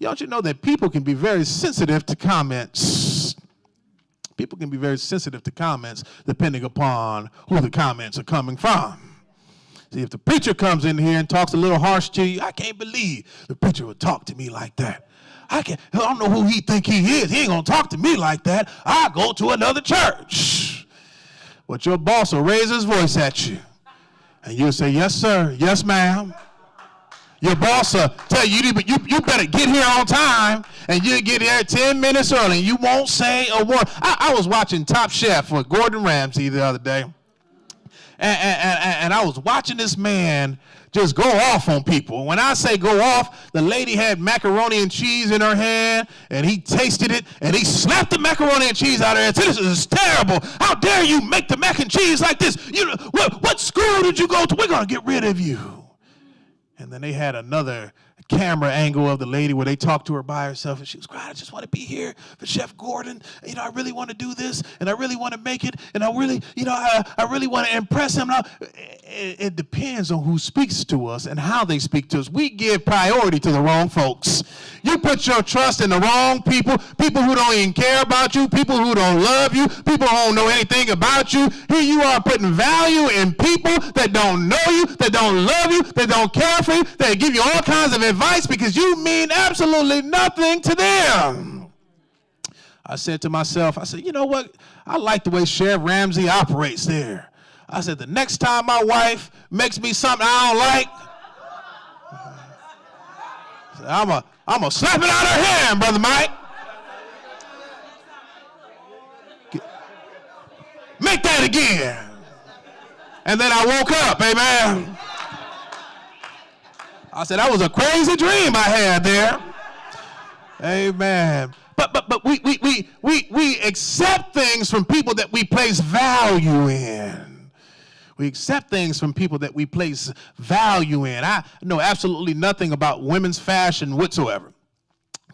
don't you know that people can be very sensitive to comments? People can be very sensitive to comments depending upon who the comments are coming from. See, if the preacher comes in here and talks a little harsh to you, I can't believe the preacher would talk to me like that. I don't know who he think he is. He ain't going to talk to me like that. I'll go to another church. But your boss will raise his voice at you. And you'll say, yes, sir. Yes, ma'am. Your boss will tell you, you better get here on time, and you'll get here 10 minutes early, and you won't say a word. I was watching Top Chef with Gordon Ramsay the other day, and I was watching this man just go off on people. When I say go off, the lady had macaroni and cheese in her hand, and he tasted it, and he slapped the macaroni and cheese out of her and said, this is terrible. How dare you make the mac and cheese like this? What school did you go to? We're going to get rid of you. And then they had another camera angle of the lady where they talked to her by herself, and she was crying, I just want to be here for Chef Gordon. I really want to do this, and I really want to make it, and I really, I really want to impress him. It depends on who speaks to us and how they speak to us. We give priority to the wrong folks. You put your trust in the wrong people who don't even care about you, people who don't love you, people who don't know anything about you. Here you are putting value in people that don't know you, that don't love you, that don't care for you, that give you all kinds of advice because you mean absolutely nothing to them. I said to myself, you know what? I like the way Chef Ramsay operates there. I said, the next time my wife makes me something I don't like, I'm going to slap it out of her hand, Brother Mike. Make that again. And then I woke up, amen. I said, that was a crazy dream I had there. Amen. But we accept things from people that we place value in. We accept things from people that we place value in. I know absolutely nothing about women's fashion whatsoever.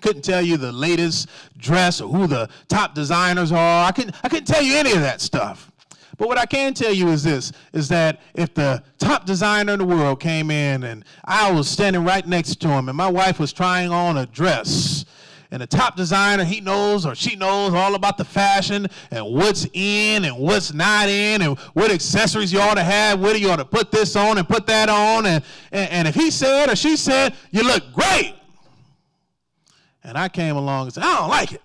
Couldn't tell you the latest dress or who the top designers are. I couldn't tell you any of that stuff. But what I can tell you is this, is that if the top designer in the world came in and I was standing right next to him and my wife was trying on a dress, and the top designer, he knows or she knows all about the fashion and what's in and what's not in and what accessories you ought to have, whether you ought to put this on and put that on. And if he said or she said, you look great. And I came along and said, I don't like it.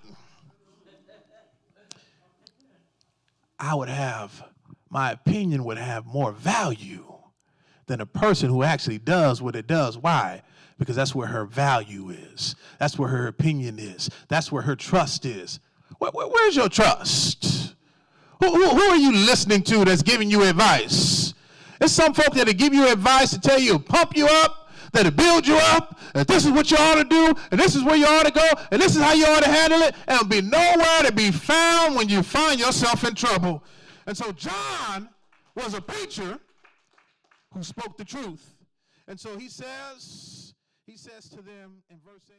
My opinion would have more value than a person who actually does what it does. Why? Because that's where her value is. That's where her opinion is. That's where her trust is. Where's your trust? Who are you listening to that's giving you advice? There's some folk that'll give you advice to tell you, pump you up, that'll build you up, that this is what you ought to do, and this is where you ought to go, and this is how you ought to handle it, and it'll be nowhere to be found when you find yourself in trouble. And so John was a preacher who spoke the truth. And so he says to them in verse 8,